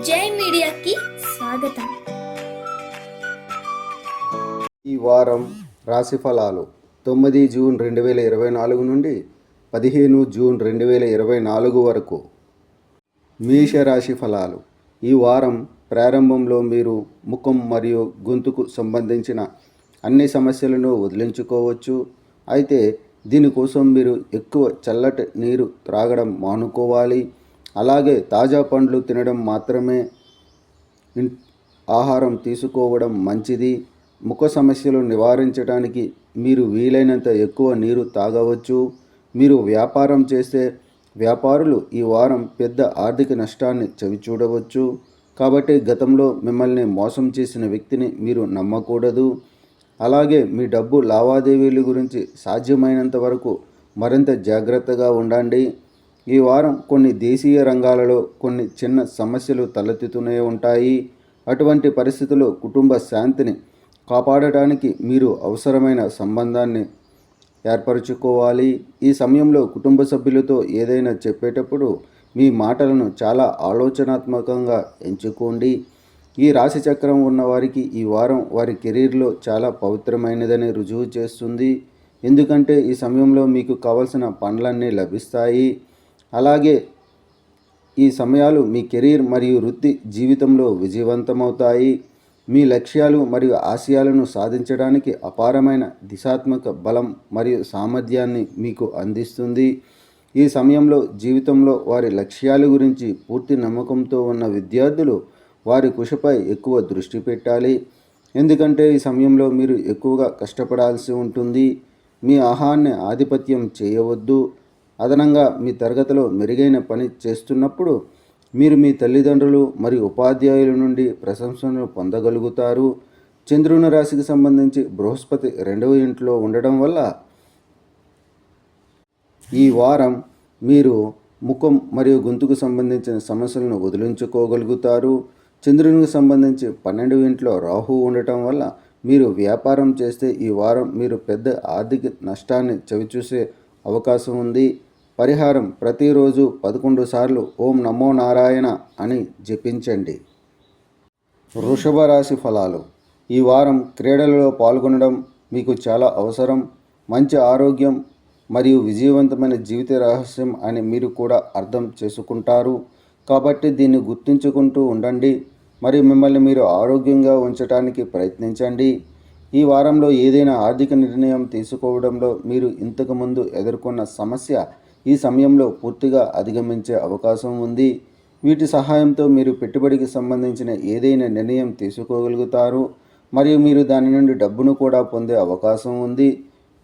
జై మీడియాకి స్వాగతం. ఈ వారం రాశి ఫలాలు 9 జూన్ 2024 నుండి 15 జూన్ 2024 వరకు. మేషరాశి ఫలాలు. ఈ వారం ప్రారంభంలో మీరు ముఖం మరియు గొంతుకు సంబంధించిన అన్ని సమస్యలను వదిలించుకోవచ్చు. అయితే దీనికోసం మీరు ఎక్కువ చల్లటి నీరు త్రాగడం మానుకోవాలి. అలాగే తాజా పండ్లు తినడం మాత్రమే ఆహారం తీసుకోవడం మంచిది. ముఖ సమస్యలు నివారించడానికి మీరు వీలైనంత ఎక్కువ నీరు తాగవచ్చు. మీరు వ్యాపారం చేస్తే వ్యాపారులు ఈ వారం పెద్ద ఆర్థిక నష్టాన్ని చవిచూడవచ్చు. కాబట్టి గతంలో మిమ్మల్ని మోసం చేసిన వ్యక్తిని మీరు నమ్మకూడదు. అలాగే మీ డబ్బు లావాదేవీల గురించి సాధ్యమైనంత వరకు మరింత జాగ్రత్తగా ఉండండి. ఈ వారం కొన్ని దేశీయ రంగాలలో కొన్ని చిన్న సమస్యలు తలెత్తుతూనే ఉంటాయి. అటువంటి పరిస్థితుల్లో కుటుంబ శాంతిని కాపాడటానికి మీరు అవసరమైన సంబంధాన్ని ఏర్పరచుకోవాలి. ఈ సమయంలో కుటుంబ సభ్యులతో ఏదైనా చెప్పేటప్పుడు మీ మాటలను చాలా ఆలోచనాత్మకంగా ఎంచుకోండి. ఈ రాశి చక్రం ఉన్నవారికి ఈ వారం వారి కెరీర్లో చాలా పవిత్రమైనదని రుజువు చేస్తుంది. ఎందుకంటే ఈ సమయంలో మీకు కావలసిన పనులన్నీ లభిస్తాయి. అలాగే ఈ సమయాలు మీ కెరీర్ మరియు వృత్తి జీవితంలో విజయవంతమవుతాయి. మీ లక్ష్యాలు మరియు ఆశయాలను సాధించడానికి అపారమైన దిశాత్మక బలం మరియు సామర్థ్యాన్ని మీకు అందిస్తుంది. ఈ సమయంలో జీవితంలో వారి లక్ష్యాల గురించి పూర్తి నమ్మకంతో ఉన్న విద్యార్థులు వారి కృషిపై ఎక్కువ దృష్టి పెట్టాలి. ఎందుకంటే ఈ సమయంలో మీరు ఎక్కువగా కష్టపడాల్సి ఉంటుంది. మీ ఆహారాన్ని ఆధిపత్యం చేయవద్దు. అదనంగా మీ తరగతిలో మెరుగైన పని చేస్తున్నప్పుడు మీరు మీ తల్లిదండ్రులు మరియు ఉపాధ్యాయుల నుండి ప్రశంసలను పొందగలుగుతారు. చంద్రుని రాశికి సంబంధించి బృహస్పతి 2వ ఇంట్లో ఉండడం వల్ల ఈ వారం మీరు ముఖం మరియు గొంతుకు సంబంధించిన సమస్యలను వదిలించుకోగలుగుతారు. చంద్రునికి సంబంధించి 12వ ఇంట్లో రాహు ఉండటం వల్ల మీరు వ్యాపారం చేస్తే ఈ వారం మీరు పెద్ద ఆర్థిక నష్టాన్ని చవిచూసే అవకాశం ఉంది. పరిహారం: ప్రతిరోజు 11 సార్లు ఓం నమో నారాయణ అని జపించండి. వృషభ రాశి ఫలాలు. ఈ వారం క్రీడలలో పాల్గొనడం మీకు చాలా అవసరం. మంచి ఆరోగ్యం మరియు విజయవంతమైన జీవిత రహస్యం అని మీరు కూడా అర్థం చేసుకుంటారు. కాబట్టి దీన్ని గుర్తుంచుకుంటూ ఉండండి మరియు మిమ్మల్ని మీరు ఆరోగ్యంగా ఉంచడానికి ప్రయత్నించండి. ఈ వారంలో ఏదైనా ఆర్థిక నిర్ణయం తీసుకోవడంలో మీరు ఇంతకుముందు ఎదుర్కొన్న సమస్య ఈ సమయంలో పూర్తిగా అధిగమించే అవకాశం ఉంది. వీటి సహాయంతో మీరు పెట్టుబడికి సంబంధించిన ఏదైనా నిర్ణయం తీసుకోగలుగుతారు మరియు మీరు దాని నుండి డబ్బును కూడా పొందే అవకాశం ఉంది.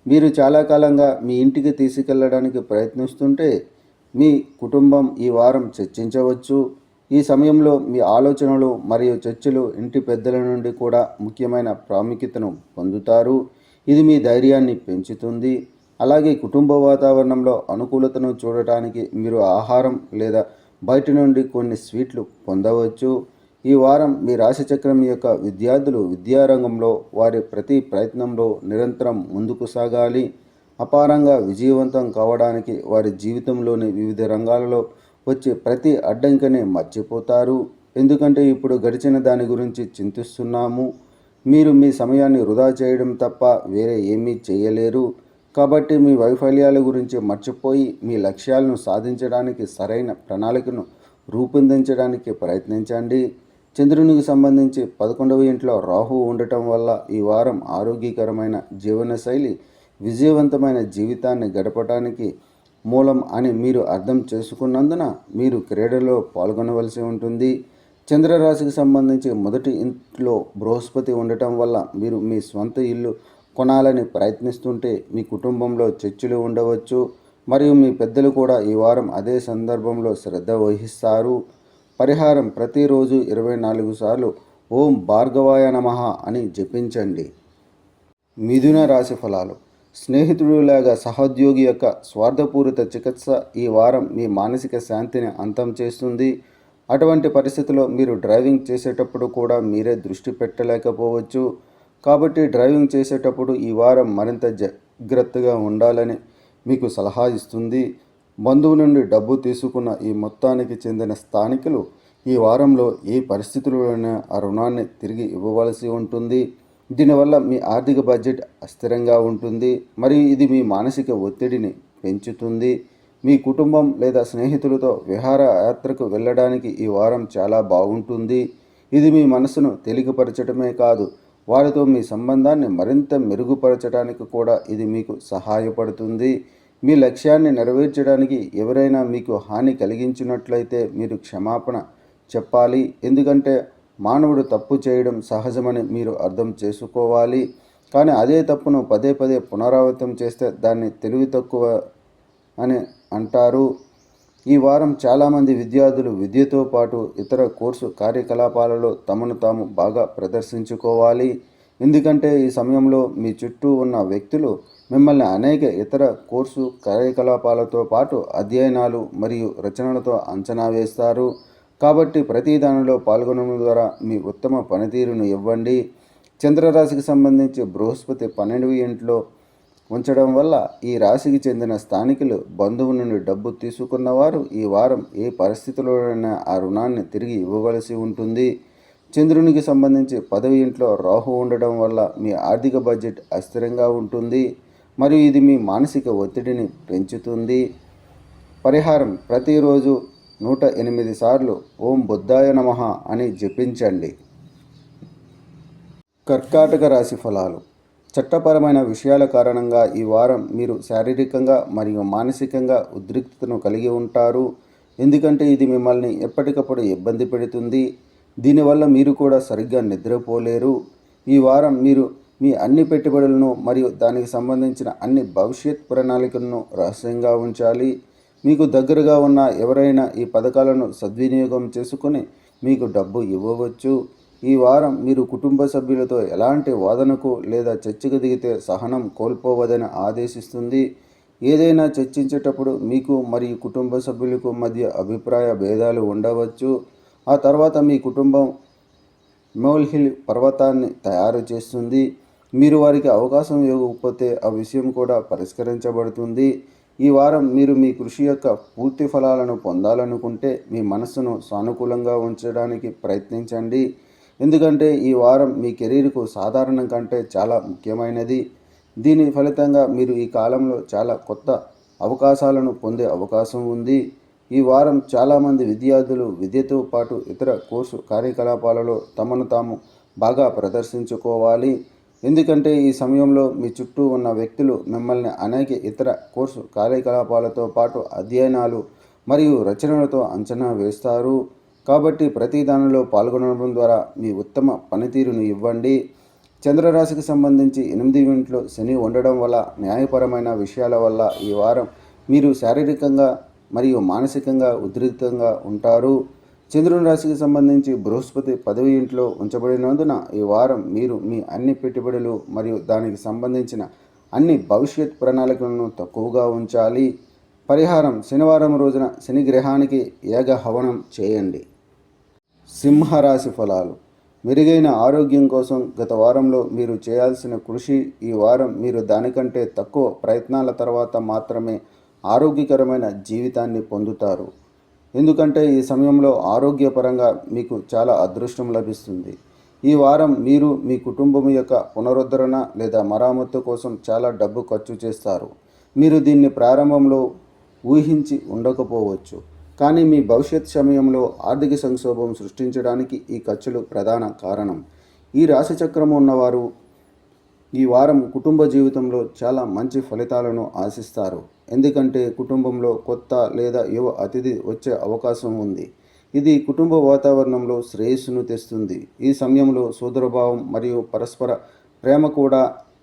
మీరు చాలా కాలంగా మీ ఇంటికి తీసుకెళ్లడానికి ప్రయత్నిస్తుంటే మీ కుటుంబం ఈ వారం చర్చించవచ్చు. ఈ సమయంలో మీ ఆలోచనలు మరియు చర్చలు ఇంటి పెద్దల నుండి కూడా ముఖ్యమైన ప్రాముఖ్యతను పొందుతారు. ఇది మీ ధైర్యాన్ని పెంచుతుంది. అలాగే కుటుంబ వాతావరణంలో అనుకూలతను చూడటానికి మీరు ఆహారం లేదా బయట నుండి కొన్ని స్వీట్లు పొందవచ్చు. ఈ వారం మీ రాశిచక్రం యొక్క విద్యార్థులు విద్యారంగంలో వారి ప్రతి ప్రయత్నంలో నిరంతరం ముందుకు సాగాలి. అపారంగా విజయవంతం కావడానికి వారి జీవితంలోని వివిధ రంగాలలో వచ్చే ప్రతి అడ్డంకిని మర్చిపోతారు. ఎందుకంటే ఇప్పుడు గడిచిన దాని గురించి చింతిస్తున్నాము. మీరు మీ సమయాన్ని వృధా చేయడం తప్ప వేరే ఏమీ చేయలేరు. కాబట్టి మీ వైఫల్యాల గురించి మర్చిపోయి మీ లక్ష్యాలను సాధించడానికి సరైన ప్రణాళికను రూపొందించడానికి ప్రయత్నించండి. చంద్రునికి సంబంధించి 11వ ఇంట్లో రాహు ఉండటం వల్ల ఈ వారం ఆరోగ్యకరమైన జీవనశైలి విజయవంతమైన జీవితాన్ని గడపడానికి మూలం అని మీరు అర్థం చేసుకున్నందున మీరు క్రీడలో పాల్గొనవలసి ఉంటుంది. చంద్రరాశికి సంబంధించి మొదటి ఇంట్లో బృహస్పతి ఉండటం వల్ల మీరు మీ స్వంత ఇల్లు కొనాలని ప్రయత్నిస్తుంటే మీ కుటుంబంలో చర్చలు ఉండవచ్చు మరియు మీ పెద్దలు కూడా ఈ వారం అదే సందర్భంలో శ్రద్ధ వహిస్తారు. పరిహారం: ప్రతిరోజు 24 సార్లు ఓం భార్గవాయ నమః అని జపించండి. మిథున రాశి ఫలాలు. స్నేహితుడు లేక సహోద్యోగి యొక్క స్వార్థపూరిత చికిత్స ఈ వారం మీ మానసిక శాంతిని అంతం చేస్తుంది. అటువంటి పరిస్థితుల్లో మీరు డ్రైవింగ్ చేసేటప్పుడు కూడా మీరే దృష్టి పెట్టలేకపోవచ్చు. కాబట్టి డ్రైవింగ్ చేసేటప్పుడు ఈ వారం మరింత జాగ్రత్తగా ఉండాలని మీకు సలహా ఇస్తుంది. బంధువు నుండి డబ్బు తీసుకున్న ఈ మొత్తానికి చెందిన స్థానికులు ఈ వారంలో ఏ పరిస్థితుల్లోనైనా ఆ రుణాన్ని తిరిగి ఇవ్వవలసి ఉంటుంది. దీనివల్ల మీ ఆర్థిక బడ్జెట్ అస్థిరంగా ఉంటుంది మరియు ఇది మీ మానసిక ఒత్తిడిని పెంచుతుంది. మీ కుటుంబం లేదా స్నేహితులతో విహారయాత్రకు వెళ్ళడానికి ఈ వారం చాలా బాగుంటుంది. ఇది మీ మనసును తేలికపరచడమే కాదు, వారితో మీ సంబంధాన్ని మరింత మెరుగుపరచడానికి కూడా ఇది మీకు సహాయపడుతుంది. మీ లక్ష్యాన్ని నెరవేర్చడానికి ఎవరైనా మీకు హాని కలిగించినట్లయితే మీరు క్షమాపణ చెప్పాలి. ఎందుకంటే మానవుడు తప్పు చేయడం సహజమని మీరు అర్థం చేసుకోవాలి. కానీ అదే తప్పును పదే పదే పునరావృతం చేస్తే దాన్ని తెలివి తక్కువ అని అంటారు. ఈ వారం చాలామంది విద్యార్థులు విద్యతో పాటు ఇతర కోర్సు కార్యకలాపాలలో తమను తాము బాగా ప్రదర్శించుకోవాలి. ఎందుకంటే ఈ సమయంలో మీ చుట్టూ ఉన్న వ్యక్తులు మిమ్మల్ని అనేక ఇతర కోర్సు కార్యకలాపాలతో పాటు అధ్యయనాలు మరియు రచనలతో అంచనా వేస్తారు. కాబట్టి ప్రతి దానిలో పాల్గొనడం ద్వారా మీ ఉత్తమ పనితీరును ఇవ్వండి. చంద్రరాశికి సంబంధించి బృహస్పతి 12వ ఇంట్లో ఉంచడం వల్ల ఈ రాశికి చెందిన స్థానికులు బంధువు నుండి డబ్బు తీసుకున్నవారు ఈ వారం ఏ పరిస్థితుల్లోనైనా ఆ రుణాన్ని తిరిగి ఇవ్వవలసి ఉంటుంది. చంద్రునికి సంబంధించి 10వ ఇంట్లో రాహు ఉండడం వల్ల మీ ఆర్థిక బడ్జెట్ అస్థిరంగా ఉంటుంది మరియు ఇది మీ మానసిక ఒత్తిడిని పెంచుతుంది. పరిహారం: ప్రతిరోజు 108 సార్లు ఓం బుద్ధాయ నమః అని జపించండి. కర్కాటక రాశి ఫలాలు. చట్టపరమైన విషయాల కారణంగా ఈ వారం మీరు శారీరకంగా మరియు మానసికంగా ఉద్రిక్తతను కలిగి ఉంటారు. ఎందుకంటే ఇది మిమ్మల్ని ఎప్పటికప్పుడు ఇబ్బంది పెడుతుంది. దీనివల్ల మీరు కూడా సరిగ్గా నిద్రపోలేరు. ఈ వారం మీరు మీ అన్ని పెట్టుబడులను మరియు దానికి సంబంధించిన అన్ని భవిష్యత్ ప్రణాళికలను రహస్యంగా ఉంచాలి. మీకు దగ్గరగా ఉన్న ఎవరైనా ఈ పథకాలను సద్వినియోగం చేసుకుని మీకు డబ్బు ఇవ్వవచ్చు. ఈ వారం మీరు కుటుంబ సభ్యులతో ఎలాంటి వాదనకు లేదా చర్చకు దిగితే సహనం కోల్పోవదని ఆదేశిస్తుంది. ఏదైనా చర్చించేటప్పుడు మీకు మరియు కుటుంబ సభ్యులకు మధ్య అభిప్రాయ భేదాలు ఉండవచ్చు. ఆ తర్వాత మీ కుటుంబం మోల్హిల్ పర్వతాన్ని తయారు చేస్తుంది. మీరు వారికి అవకాశం ఇవ్వకపోతే ఆ విషయం కూడా పరిష్కరించబడుతుంది. ఈ వారం మీరు మీ కృషి యొక్క పూర్తి ఫలాలను పొందాలనుకుంటే మీ మనస్సును సానుకూలంగా ఉంచడానికి ప్రయత్నించండి. ఎందుకంటే ఈ వారం మీ కెరీర్కు సాధారణం కంటే చాలా ముఖ్యమైనది. దీని ఫలితంగా మీరు ఈ కాలంలో చాలా కొత్త అవకాశాలను పొందే అవకాశం ఉంది. ఈ వారం చాలామంది విద్యార్థులు విద్యతో పాటు ఇతర కోర్సు కార్యకలాపాలలో తమను తాము బాగా ప్రదర్శించుకోవాలి. ఎందుకంటే ఈ సమయంలో మీ చుట్టూ ఉన్న వ్యక్తులు మిమ్మల్ని అనేక ఇతర కోర్సు కార్యకలాపాలతో పాటు అధ్యయనాలు మరియు రచనలతో అంచనా వేస్తారు. కాబట్టి ప్రతి దానిలో పాల్గొనడం ద్వారా మీ ఉత్తమ పనితీరును ఇవ్వండి. చంద్రరాశికి సంబంధించి 8వ ఇంట్లో శని ఉండడం వల్ల న్యాయపరమైన విషయాల వల్ల ఈ వారం మీరు శారీరకంగా మరియు మానసికంగా ఉద్రిక్తంగా ఉంటారు. చంద్రుని రాశికి సంబంధించి బృహస్పతి 10వ ఇంట్లో ఉంచబడినందున ఈ వారం మీరు మీ అన్ని పెట్టుబడులు మరియు దానికి సంబంధించిన అన్ని భవిష్యత్ ప్రణాళికలను తక్కువగా ఉంచాలి. పరిహారం: శనివారం రోజున శని గ్రహానికి యాగ హవనం చేయండి. సింహరాశి ఫలాలు. మెరుగైన ఆరోగ్యం కోసం గత వారంలో మీరు చేయాల్సిన కృషి ఈ వారం మీరు దానికంటే తక్కువ ప్రయత్నాల తర్వాత మాత్రమే ఆరోగ్యకరమైన జీవితాన్ని పొందుతారు. ఎందుకంటే ఈ సమయంలో ఆరోగ్యపరంగా మీకు చాలా అదృష్టం లభిస్తుంది. ఈ వారం మీరు మీ కుటుంబం యొక్క పునరుద్ధరణ లేదా మరామత్తు కోసం చాలా డబ్బు ఖర్చు చేస్తారు. మీరు దీన్ని ప్రారంభంలో ఊహించి ఉండకపోవచ్చు, కానీ మీ భవిష్యత్ సమయంలో ఆర్థిక సంక్షోభం సృష్టించడానికి ఈ ఖర్చులు ప్రధాన కారణం. ఈ రాశిచక్రం ఉన్నవారు ఈ వారం కుటుంబ జీవితంలో చాలా మంచి ఫలితాలను ఆశిస్తారు. ఎందుకంటే కుటుంబంలో కొత్త లేదా యువ అతిథి వచ్చే అవకాశం ఉంది. ఇది కుటుంబ వాతావరణంలో శ్రేయస్సును తెస్తుంది. ఈ సమయంలో సోదరభావం మరియు పరస్పర ప్రేమ కూడా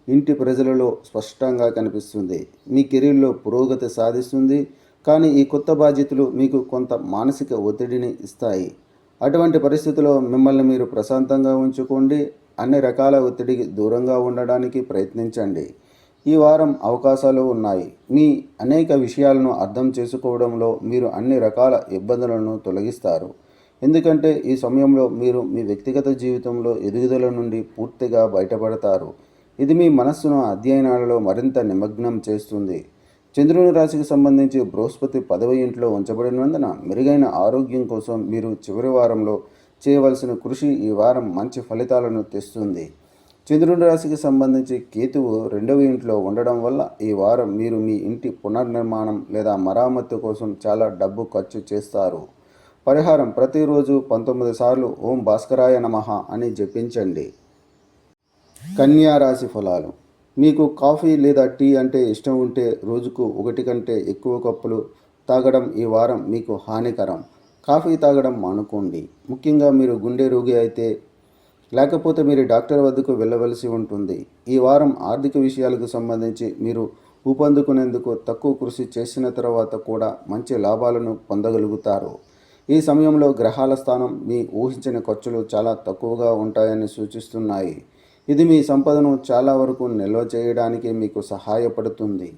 ఇంటి ప్రజలలో స్పష్టంగా కనిపిస్తుంది. మీ కెరీర్లో పురోగతి సాధిస్తుంది, కానీ ఈ కొత్త బాధ్యతలు మీకు కొంత మానసిక ఒత్తిడిని ఇస్తాయి. అటువంటి పరిస్థితుల్లో మిమ్మల్ని మీరు ప్రశాంతంగా ఉంచుకోండి. అన్ని రకాల ఒత్తిడికి దూరంగా ఉండడానికి ప్రయత్నించండి. ఈ వారం అవకాశాలు ఉన్నాయి. మీ అనేక విషయాలను అర్థం చేసుకోవడంలో మీరు అన్ని రకాల ఇబ్బందులను తొలగిస్తారు. ఎందుకంటే ఈ సమయంలో మీరు మీ వ్యక్తిగత జీవితంలో ఎదుగుదల నుండి పూర్తిగా బయటపడతారు. ఇది మీ మనస్సును అధ్యయనాలలో మరింత నిమగ్నం చేస్తుంది. చంద్రుని రాశికి సంబంధించి బృహస్పతి 10వ ఇంట్లో ఉంచబడినందున మెరుగైన ఆరోగ్యం కోసం మీరు చివరి వారంలో చేయవలసిన కృషి ఈ వారం మంచి ఫలితాలను తెస్తుంది. చంద్రుని రాశికి సంబంధించి కేతువు 2వ ఇంట్లో ఉండడం వల్ల ఈ వారం మీరు మీ ఇంటి పునర్నిర్మాణం లేదా మరామత్తు కోసం చాలా డబ్బు ఖర్చు చేస్తారు. పరిహారం: ప్రతిరోజు 19 సార్లు ఓం భాస్కరాయ నమః అని జపించండి. కన్యా రాశి ఫలాలు. మీకు కాఫీ లేదా టీ అంటే ఇష్టం ఉంటే రోజుకు 1 కంటే ఎక్కువ కప్పులు తాగడం ఈ వారం మీకు హానికరం. కాఫీ తాగడం మానుకోండి. ముఖ్యంగా మీరు గుండె రోగి అయితే, లేకపోతే మీరు డాక్టర్ వద్దకు వెళ్ళవలసి ఉంటుంది. ఈ వారం ఆర్థిక విషయాలకు సంబంధించి మీరు ఊపందుకునేందుకు తక్కువ కృషి చేసిన తర్వాత కూడా మంచి లాభాలను పొందగలుగుతారు. ఈ సమయంలో గ్రహాల స్థానం మీ ఊహించిన ఖర్చులు చాలా తక్కువగా ఉంటాయని సూచిస్తున్నాయి. ఇది మీ సంపదను చాలా వరకు నిల్వ చేయడానికి మీకు సహాయపడుతుంది.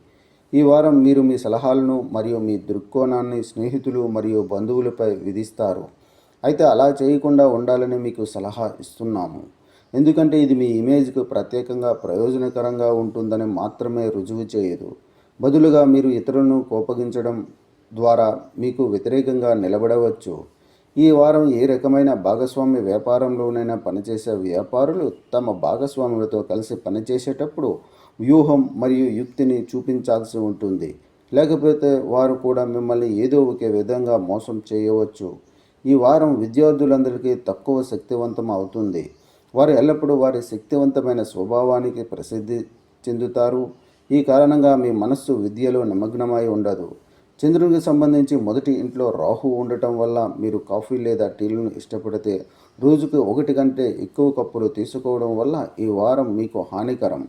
ఈ వారం మీరు మీ సలహాలను మరియు మీ దృక్కోణాన్ని స్నేహితులు మరియు బంధువులపై విధిస్తారు. అయితే అలా చేయకుండా ఉండాలని మీకు సలహా ఇస్తున్నాము. ఎందుకంటే ఇది మీ ఇమేజ్కు ప్రత్యేకంగా ప్రయోజనకరంగా ఉంటుందని మాత్రమే రుజువు చేయదు. బదులుగా మీరు ఇతరులను కోపగించడం ద్వారా మీకు వ్యతిరేకంగా నిలబడవచ్చు. ఈ వారం ఏ రకమైన భాగస్వామ్య వ్యాపారంలోనైనా పనిచేసే వ్యాపారులు తమ భాగస్వాములతో కలిసి పనిచేసేటప్పుడు వ్యూహం మరియు యుక్తిని చూపించాల్సి ఉంటుంది. లేకపోతే వారు కూడా మిమ్మల్ని ఏదో ఒక విధంగా మోసం చేయవచ్చు. ఈ వారం విద్యార్థులందరికీ తక్కువ శక్తివంతం అవుతుంది. వారు ఎల్లప్పుడూ వారి శక్తివంతమైన స్వభావానికి ప్రసిద్ధి చెందుతారు. ఈ కారణంగా మీ మనస్సు విద్యలో నిమగ్నమై ఉండదు. చంద్రునికి సంబంధించి 1వ ఇంట్లో రాహు ఉండటం వల్ల మీరు కాఫీ లేదా టీలను ఇష్టపడితే రోజుకు 1 కంటే ఎక్కువ కప్పులు తీసుకోవడం వల్ల ఈ వారం మీకు హానికరం.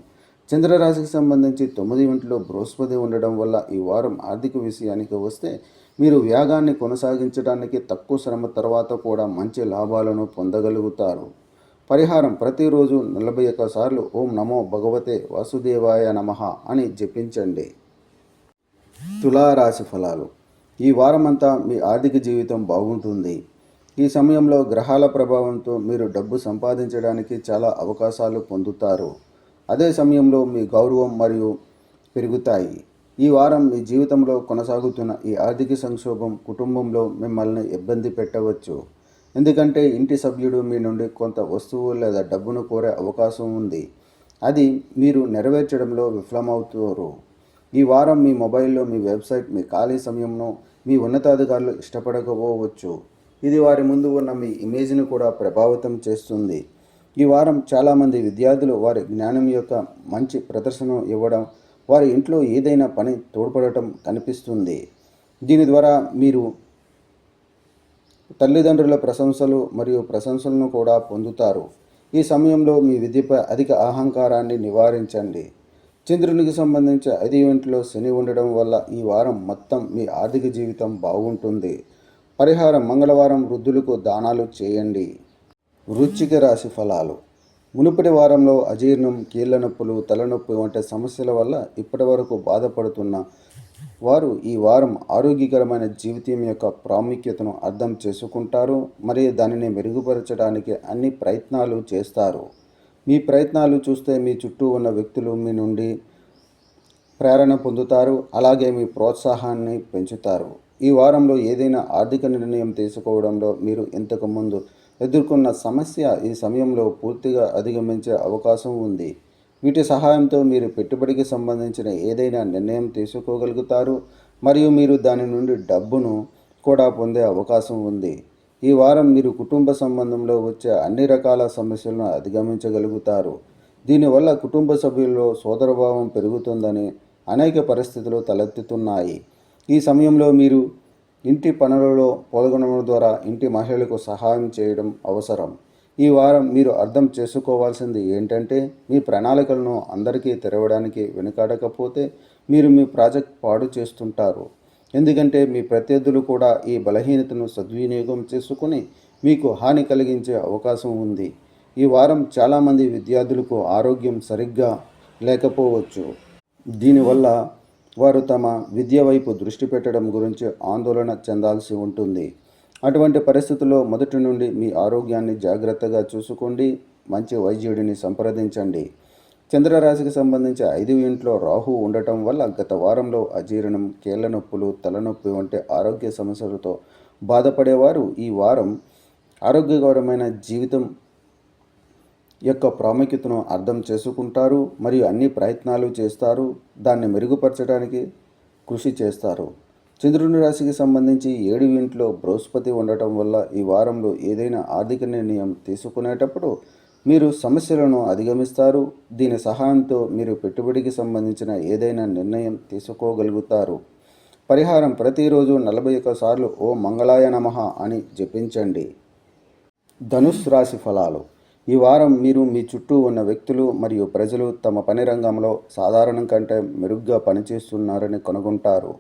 చంద్రరాశికి సంబంధించి 9వ ఇంట్లో బృహస్పతి ఉండడం వల్ల ఈ వారం ఆర్థిక విషయానికి వస్తే మీరు వ్యాగాన్ని కొనసాగించడానికి తక్కువ శ్రమ తర్వాత కూడా మంచి లాభాలను పొందగలుగుతారు. పరిహారం: ప్రతిరోజు 41 సార్లు ఓం నమో భగవతే వాసుదేవాయ నమః అని జపించండి. తులారాశి ఫలాలు. ఈ వారమంతా మీ ఆర్థిక జీవితం బాగుంటుంది. ఈ సమయంలో గ్రహాల ప్రభావంతో మీరు డబ్బు సంపాదించడానికి చాలా అవకాశాలు పొందుతారు. అదే సమయంలో మీ గౌరవం మరియు పెరుగుతాయి. ఈ వారం మీ జీవితంలో కొనసాగుతున్న ఈ ఆర్థిక సంక్షోభం కుటుంబంలో మిమ్మల్ని ఇబ్బంది పెట్టవచ్చు. ఎందుకంటే ఇంటి సభ్యుడు మీ నుండి కొంత వస్తువు లేదా డబ్బును కోరే అవకాశం ఉంది. అది మీరు నెరవేర్చడంలో విఫలమవుతారు. ఈ వారం మీ మొబైల్లో మీ వెబ్సైట్ మీ ఖాళీ సమయంలో మీ ఉన్నతాధికారులు ఇష్టపడకపోవచ్చు. ఇది వారి ముందు ఉన్న మీ ఇమేజ్ని కూడా ప్రభావితం చేస్తుంది. ఈ వారం చాలామంది విద్యార్థులు వారి జ్ఞానం యొక్క మంచి ప్రదర్శన ఇవ్వడం, వారి ఇంట్లో ఏదైనా పని తోడ్పడటం కనిపిస్తుంది. దీని ద్వారా మీరు తల్లిదండ్రుల ప్రశంసలు మరియు ప్రశంసలను కూడా పొందుతారు. ఈ సమయంలో మీ విద్యపై అధిక అహంకారాన్ని నివారించండి. చంద్రునికి సంబంధించి 5వ ఇంట్లో శని ఉండడం వల్ల ఈ వారం మొత్తం మీ ఆర్థిక జీవితం బాగుంటుంది. పరిహారం: మంగళవారం వృద్ధులకు దానాలు చేయండి. వృశ్చిక రాశి ఫలాలు. మునుపటి వారంలో అజీర్ణం, కీళ్ల నొప్పులు, తలనొప్పి వంటి సమస్యల వల్ల ఇప్పటి వరకు బాధపడుతున్న వారు ఈ వారం ఆరోగ్యకరమైన జీవితం యొక్క ప్రాముఖ్యతను అర్థం చేసుకుంటారు మరియు దానిని మెరుగుపరచడానికి అన్ని ప్రయత్నాలు చేస్తారు. మీ ప్రయత్నాలు చూస్తే మీ చుట్టూ ఉన్న వ్యక్తులు మీ నుండి ప్రేరణ పొందుతారు, అలాగే మీ ప్రోత్సాహాన్ని పెంచుతారు. ఈ వారంలో ఏదైనా ఆర్థిక నిర్ణయం తీసుకోవడంలో మీరు ఇంతకుముందు ఎదుర్కొన్న సమస్య ఈ సమయంలో పూర్తిగా అధిగమించే అవకాశం ఉంది. వీటి సహాయంతో మీరు పెట్టుబడికి సంబంధించిన ఏదైనా నిర్ణయం తీసుకోగలుగుతారు మరియు మీరు దాని నుండి డబ్బును కూడా పొందే అవకాశం ఉంది. ఈ వారం మీరు కుటుంబ సంబంధంలో వచ్చే అన్ని రకాల సమస్యలను అధిగమించగలుగుతారు. దీనివల్ల కుటుంబ సభ్యుల్లో సోదరభావం పెరుగుతుందని అనేక పరిస్థితులు తలెత్తుతున్నాయి. ఈ సమయంలో మీరు ఇంటి పనులలో పాల్గొనడం ద్వారా ఇంటి మహిళలకు సహాయం చేయడం అవసరం. ఈ వారం మీరు అర్థం చేసుకోవాల్సింది ఏంటంటే, మీ ప్రణాళికలను అందరికీ తెరవడానికి వెనుకాడకపోతే మీరు మీ ప్రాజెక్ట్ పాడు చేస్తుంటారు. ఎందుకంటే మీ ప్రత్యర్థులు కూడా ఈ బలహీనతను సద్వినియోగం చేసుకుని మీకు హాని కలిగించే అవకాశం ఉంది. ఈ వారం చాలామంది విద్యార్థులకు ఆరోగ్యం సరిగ్గా లేకపోవచ్చు. దీనివల్ల వారు తమ విద్య వైపు దృష్టి పెట్టడం గురించి ఆందోళన చెందాల్సి ఉంటుంది. అటువంటి పరిస్థితుల్లో మొదటి నుండి మీ ఆరోగ్యాన్ని జాగ్రత్తగా చూసుకోండి. మంచి వైద్యుడిని సంప్రదించండి. చంద్రరాశికి సంబంధించి 5వ ఇంట్లో రాహు ఉండటం వల్ల గత వారంలో అజీర్ణం, కీళ్ల నొప్పులు, తలనొప్పి వంటి ఆరోగ్య సమస్యలతో బాధపడేవారు ఈ వారం ఆరోగ్యకరమైన జీవితం యొక్క ప్రాముఖ్యతను అర్థం చేసుకుంటారు మరియు అన్ని ప్రయత్నాలు చేస్తారు. దాన్ని మెరుగుపరచడానికి కృషి చేస్తారు. చంద్రుని రాశికి సంబంధించి 7వ ఇంట్లో బృహస్పతి ఉండటం వల్ల ఈ వారంలో ఏదైనా ఆర్థిక నిర్ణయం తీసుకునేటప్పుడు మీరు సమస్యలను అధిగమిస్తారు. దీని సహాయంతో మీరు పెట్టుబడికి సంబంధించిన ఏదైనా నిర్ణయం తీసుకోగలుగుతారు. పరిహారం: ప్రతిరోజు 41 సార్లు ఓ మంగళాయ నమః అని జపించండి. ధనుస్సు రాశి ఫలాలు. ఈ వారం మీరు మీ చుట్టూ ఉన్న వ్యక్తులు మరియు ప్రజలు తమ పని రంగంలో సాధారణం కంటే మెరుగ్గా పనిచేస్తున్నారని కనుగొంటారు.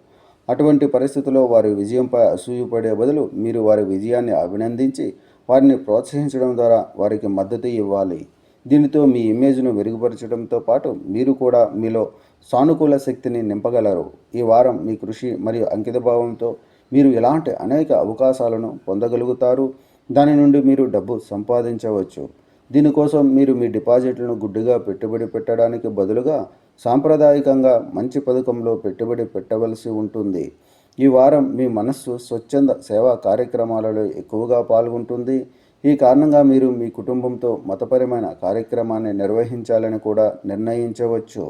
అటువంటి పరిస్థితుల్లో వారి విజయంపై అసూయపడే బదులు మీరు వారి విజయాన్ని అభినందించి వారిని ప్రోత్సహించడం ద్వారా వారికి మద్దతు ఇవ్వాలి. దీనితో మీ ఇమేజ్ను మెరుగుపరచడంతో పాటు మీరు కూడా మీలో సానుకూల శక్తిని నింపగలరు. ఈ వారం మీ కృషి మరియు అంకితభావంతో మీరు ఇలాంటి అనేక అవకాశాలను పొందగలుగుతారు. దాని నుండి మీరు డబ్బు సంపాదించవచ్చు. దీనికోసం మీరు మీ డిపాజిట్లను గుడ్డిగా పెట్టుబడి పెట్టడానికి బదులుగా సాంప్రదాయకంగా మంచి పథకంలో పెట్టుబడి పెట్టవలసి ఉంటుంది. ఈ వారం మీ మనస్సు స్వచ్ఛంద సేవా కార్యక్రమాలలో ఎక్కువగా పాల్గొంటుంది. ఈ కారణంగా మీరు మీ కుటుంబంతో మతపరమైన కార్యక్రమాన్ని నిర్వహించాలని కూడా నిర్ణయించవచ్చు.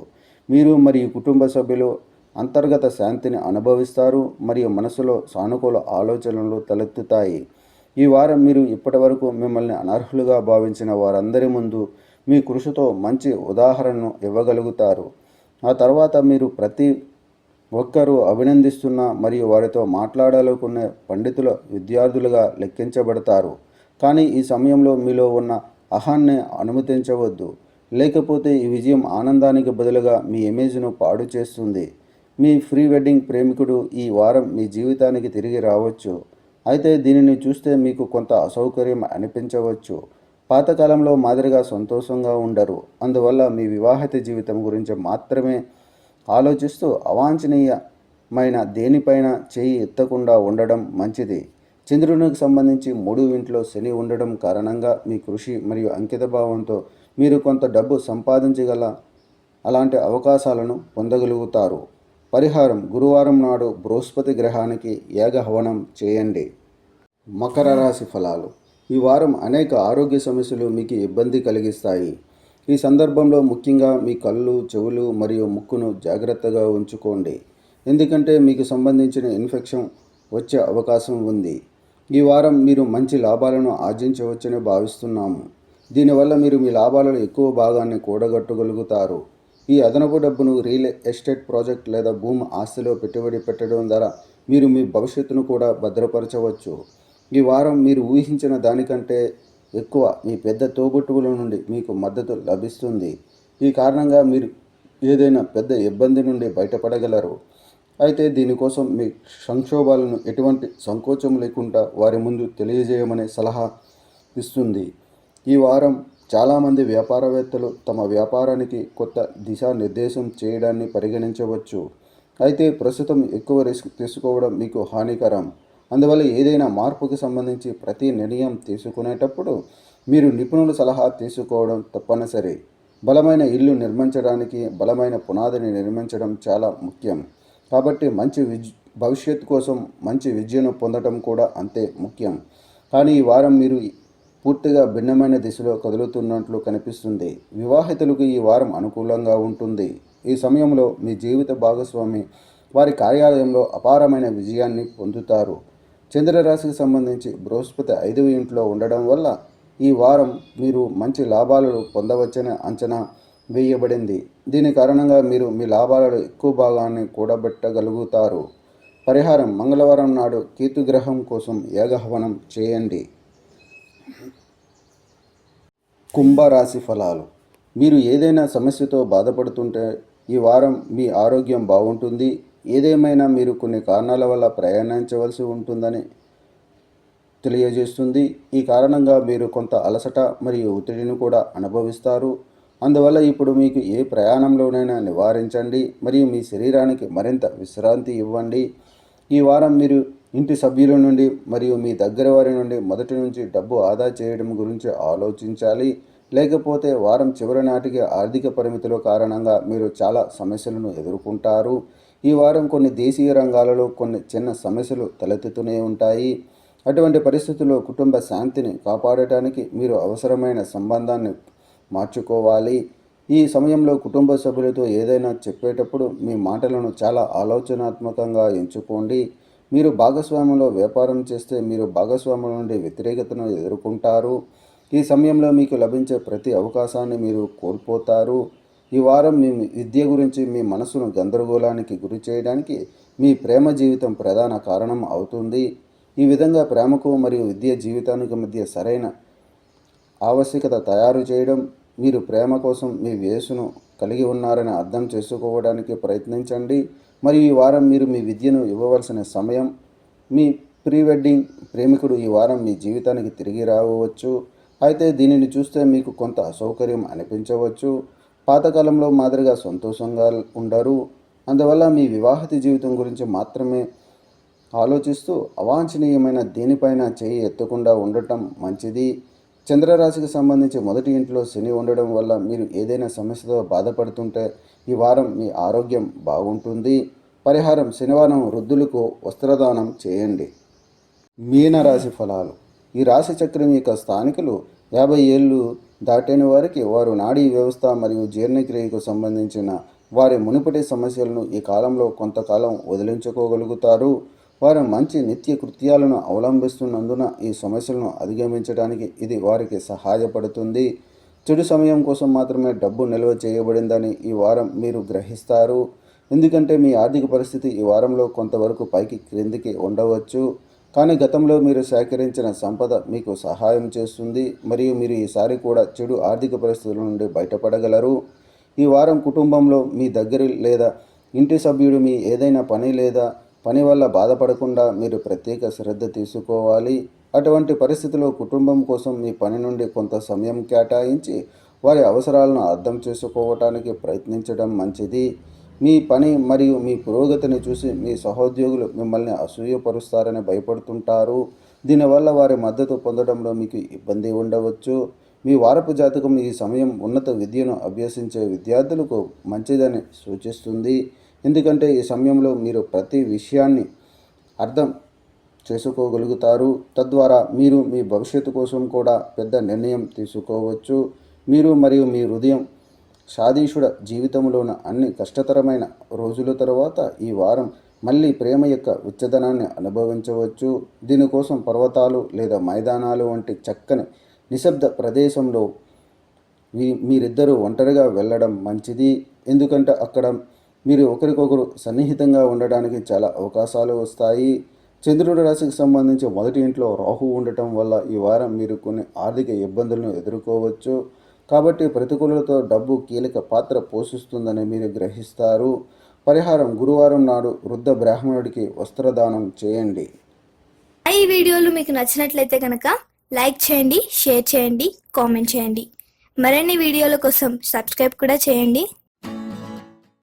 మీరు మరియు కుటుంబ సభ్యులు అంతర్గత శాంతిని అనుభవిస్తారు మరియు మనసులో సానుకూల ఆలోచనలు తలెత్తుతాయి. ఈ వారం మీరు ఇప్పటివరకు మిమ్మల్ని అనర్హులుగా భావించిన వారందరి ముందు మీ కృషితో మంచి ఉదాహరణను ఇవ్వగలుగుతారు. ఆ తర్వాత మీరు ప్రతి ఒక్కరూ అభినందిస్తున్న మరియు వారితో మాట్లాడాలనుకునే పండితుల విద్యార్థులుగా లెక్కించబడతారు. కానీ ఈ సమయంలో మీలో ఉన్న అహాన్ని అనుమతించవద్దు. లేకపోతే ఈ విజయం ఆనందానికి బదులుగా మీ ఇమేజ్ను పాడు చేస్తుంది. మీ ప్రీ వెడ్డింగ్ ప్రేమికుడు ఈ వారం మీ జీవితానికి తిరిగి రావచ్చు. అయితే దీనిని చూస్తే మీకు కొంత అసౌకర్యం అనిపించవచ్చు. పాతకాలంలో మాదిరిగా సంతోషంగా ఉండరు. అందువల్ల మీ వివాహిత జీవితం గురించి మాత్రమే ఆలోచిస్తూ అవాంఛనీయమైన దేనిపైన చేయి ఎత్తకుండా ఉండడం మంచిది. చంద్రునికి సంబంధించి 3వ ఇంట్లో శని ఉండడం కారణంగా మీ కృషి మరియు అంకితభావంతో మీరు కొంత డబ్బు సంపాదించగల అలాంటి అవకాశాలను పొందగలుగుతారు. పరిహారం: గురువారం నాడు బృహస్పతి గ్రహానికి యాగ హవనం చేయండి. మకర రాశి ఫలాలు. ఈ వారం అనేక ఆరోగ్య సమస్యలు మీకు ఇబ్బంది కలిగిస్తాయి. ఈ సందర్భంలో ముఖ్యంగా మీ కళ్ళు, చెవులు మరియు ముక్కును జాగ్రత్తగా ఉంచుకోండి. ఎందుకంటే మీకు సంబంధించిన ఇన్ఫెక్షన్ వచ్చే అవకాశం ఉంది. ఈ వారం మీరు మంచి లాభాలను ఆర్జించవచ్చని భావిస్తున్నాము. దీనివల్ల మీరు మీ లాభాలలో ఎక్కువ భాగాన్ని కూడగట్టగలుగుతారు. ఈ అదనపు డబ్బును రియల్ ఎస్టేట్ ప్రాజెక్ట్ లేదా భూమి ఆస్తిలో పెట్టుబడి పెట్టడం ద్వారా మీరు మీ భవిష్యత్తును కూడా భద్రపరచవచ్చు. ఈ వారం మీరు ఊహించిన దానికంటే ఎక్కువ మీ పెద్ద తోబుట్టువుల నుండి మీకు మద్దతు లభిస్తుంది. ఈ కారణంగా మీరు ఏదైనా పెద్ద ఇబ్బంది నుండి బయటపడగలరు. అయితే దీనికోసం మీ సంక్షోభాలను ఎటువంటి సంకోచం లేకుండా వారి ముందు తెలియజేయమని సలహా ఇస్తుంది. ఈ వారం చాలామంది వ్యాపారవేత్తలు తమ వ్యాపారానికి కొత్త దిశానిర్దేశం చేయడాన్ని పరిగణించవచ్చు. అయితే ప్రస్తుతం ఎక్కువ రిస్క్ తీసుకోవడం మీకు హానికరం. అందువల్ల ఏదైనా మార్పుకి సంబంధించి ప్రతి నిర్ణయం తీసుకునేటప్పుడు మీరు నిపుణుల సలహా తీసుకోవడం తప్పనిసరి. బలమైన ఇల్లు నిర్మించడానికి బలమైన పునాదిని నిర్మించడం చాలా ముఖ్యం. కాబట్టి మంచి భవిష్యత్తు కోసం మంచి విద్యను పొందడం కూడా అంతే ముఖ్యం. కానీ ఈ వారం మీరు పూర్తిగా భిన్నమైన దిశలో కదులుతున్నట్లు కనిపిస్తుంది. వివాహితులకు ఈ వారం అనుకూలంగా ఉంటుంది. ఈ సమయంలో మీ జీవిత భాగస్వామి వారి కార్యాలయంలో అపారమైన విజయాన్ని పొందుతారు. చంద్రరాశికి సంబంధించి బృహస్పతి 5వ ఇంట్లో ఉండడం వల్ల ఈ వారం మీరు మంచి లాభాలను పొందవచ్చని అంచనా వేయబడింది. దీని కారణంగా మీరు మీ లాభాలలో ఎక్కువ భాగాన్ని కూడబెట్టగలుగుతారు. పరిహారం: మంగళవారం నాడు కేతుగ్రహం కోసం యాగహవనం చేయండి. కుంభరాశి ఫలాలు. మీరు ఏదైనా సమస్యతో బాధపడుతుంటే ఈ వారం మీ ఆరోగ్యం బాగుంటుంది. ఏదేమైనా మీరు కొన్ని కారణాల వల్ల ప్రయాణించవలసి ఉంటుందని తెలియజేస్తుంది. ఈ కారణంగా మీరు కొంత అలసట మరియు ఒత్తిడిని కూడా అనుభవిస్తారు. అందువల్ల ఇప్పుడు మీకు ఏ ప్రయాణంలోనైనా నివారించండి మరియు మీ శరీరానికి మరింత విశ్రాంతి ఇవ్వండి. ఈ వారం మీరు ఇంటి సభ్యుల నుండి మరియు మీ దగ్గర వారి నుండి మొదటి నుంచి డబ్బు ఆదా చేయడం గురించి ఆలోచించాలి. లేకపోతే వారం చివరి నాటికి ఆర్థిక పరిమితుల కారణంగా మీరు చాలా సమస్యలను ఎదుర్కొంటారు. ఈ వారం కొన్ని దేశీయ రంగాలలో కొన్ని చిన్న సమస్యలు తలెత్తుతూనే ఉంటాయి. అటువంటి పరిస్థితుల్లో కుటుంబ శాంతిని కాపాడటానికి మీరు అవసరమైన సంబంధాన్ని మార్చుకోవాలి. ఈ సమయంలో కుటుంబ సభ్యులతో ఏదైనా చెప్పేటప్పుడు మీ మాటలను చాలా ఆలోచనాత్మకంగా ఎంచుకోండి. మీరు భాగస్వామ్యంలో వ్యాపారం చేస్తే మీరు భాగస్వాముల నుండి వ్యతిరేకతను ఎదుర్కొంటారు. ఈ సమయంలో మీకు లభించే ప్రతి అవకాశాన్ని మీరు కోల్పోతారు. ఈ వారం మీ విద్య గురించి మీ మనసును గందరగోళానికి గురి చేయడానికి మీ ప్రేమ జీవితం ప్రధాన కారణం అవుతుంది. ఈ విధంగా ప్రేమకు మరియు విద్య జీవితానికి మధ్య సరైన ఆవశ్యకత తయారు చేయడం. మీరు ప్రేమ కోసం మీ వయస్సును కలిగి ఉన్నారని అర్థం చేసుకోవడానికి ప్రయత్నించండి. మరియు ఈ వారం మీరు మీ విద్యను ఇవ్వవలసిన సమయం. మీ ప్రీ వెడ్డింగ్ ప్రేమికుడు ఈ వారం మీ జీవితానికి తిరిగి రావచ్చు. అయితే దీనిని చూస్తే మీకు కొంత అసౌకర్యం అనిపించవచ్చు. పాతకాలంలో మాదిరిగా సంతోషంగా ఉండరు. అందువల్ల మీ వివాహిత జీవితం గురించి మాత్రమే ఆలోచిస్తూ అవాంఛనీయమైన దేనిపైన చేయి ఎత్తకుండా ఉండటం మంచిది. చంద్రరాశికి సంబంధించి మొదటి ఇంట్లో శని ఉండడం వల్ల మీరు ఏదైనా సమస్యతో బాధపడుతుంటే ఈ వారం మీ ఆరోగ్యం బాగుంటుంది. పరిహారం: శనివారం వృద్ధులకు వస్త్రదానం చేయండి. మీనరాశి ఫలాలు. ఈ రాశి చక్రం యొక్క స్థానికులు 50 ఏళ్ళు దాటిన వారికి వారు నాడీ వ్యవస్థ మరియు జీర్ణక్రియకు సంబంధించిన వారి మునుపటి సమస్యలను ఈ కాలంలో కొంతకాలం వదిలించుకోగలుగుతారు. వారు మంచి నిత్య కృత్యాలను అవలంబిస్తున్నందున ఈ సమస్యలను అధిగమించడానికి ఇది వారికి సహాయపడుతుంది. చెడు సమయం కోసం మాత్రమే డబ్బు నిల్వ చేయబడిందని ఈ వారం మీరు గ్రహిస్తారు. ఎందుకంటే మీ ఆర్థిక పరిస్థితి ఈ వారంలో కొంతవరకు పైకి క్రిందికి ఉండవచ్చు. కానీ గతంలో మీరు సేకరించిన సంపద మీకు సహాయం చేస్తుంది మరియు మీరు ఈసారి కూడా చెడు ఆర్థిక పరిస్థితుల నుండి బయటపడగలరు. ఈ వారం కుటుంబంలో మీ దగ్గర లేదా ఇంటి సభ్యుడు మీ ఏదైనా పని లేదా పని వల్ల బాధపడకుండా మీరు ప్రత్యేక శ్రద్ధ తీసుకోవాలి. అటువంటి పరిస్థితిలో కుటుంబం కోసం మీ పని నుండి కొంత సమయం కేటాయించి వారి అవసరాలను అర్థం చేసుకోవటానికి ప్రయత్నించడం మంచిది. మీ పని మరియు మీ పురోగతిని చూసి మీ సహోద్యోగులు మిమ్మల్ని అసూయపరుస్తారని భయపడుతుంటారు. దీనివల్ల వారి మద్దతు పొందడంలో మీకు ఇబ్బంది ఉండవచ్చు. మీ వారపు జాతకం ఈ సమయం ఉన్నత విద్యను అభ్యసించే విద్యార్థులకు మంచిదని సూచిస్తుంది. ఎందుకంటే ఈ సమయంలో మీరు ప్రతి విషయాన్ని అర్థం చేసుకోగలుగుతారు. తద్వారా మీరు మీ భవిష్యత్తు కోసం కూడా పెద్ద నిర్ణయం తీసుకోవచ్చు. మీరు మరియు మీ హృదయం సాధీషుడ జీవితంలోని అన్ని కష్టతరమైన రోజుల తర్వాత ఈ వారం మళ్ళీ ప్రేమ యొక్క ఉచ్చదనాన్ని అనుభవించవచ్చు. దీనికోసం పర్వతాలు లేదా మైదానాలు వంటి చక్కని నిశ్శబ్ద ప్రదేశంలో మీరిద్దరూ ఒంటరిగా వెళ్ళడం మంచిది. ఎందుకంటే అక్కడ మీరు ఒకరికొకరు సన్నిహితంగా ఉండడానికి చాలా అవకాశాలు వస్తాయి. చంద్రుడి రాశికి సంబంధించి మొదటి ఇంట్లో రాహు ఉండటం వల్ల ఈ వారం మీరు కొన్ని ఆర్థిక ఇబ్బందులను ఎదుర్కోవచ్చు. కాబట్టి ప్రతికూలతో డబ్బు కీలక పాత్ర పోషిస్తుందని మీరు గ్రహిస్తారు. పరిహారం: గురువారం నాడు వృద్ధ బ్రాహ్మణుడికి వస్త్రదానం చేయండి. ఈ వీడియోలు మీకు నచ్చినట్లయితే కనుక లైక్ చేయండి, షేర్ చేయండి, కామెంట్ చేయండి. మరిన్ని వీడియోల కోసం సబ్స్క్రైబ్ కూడా చేయండి.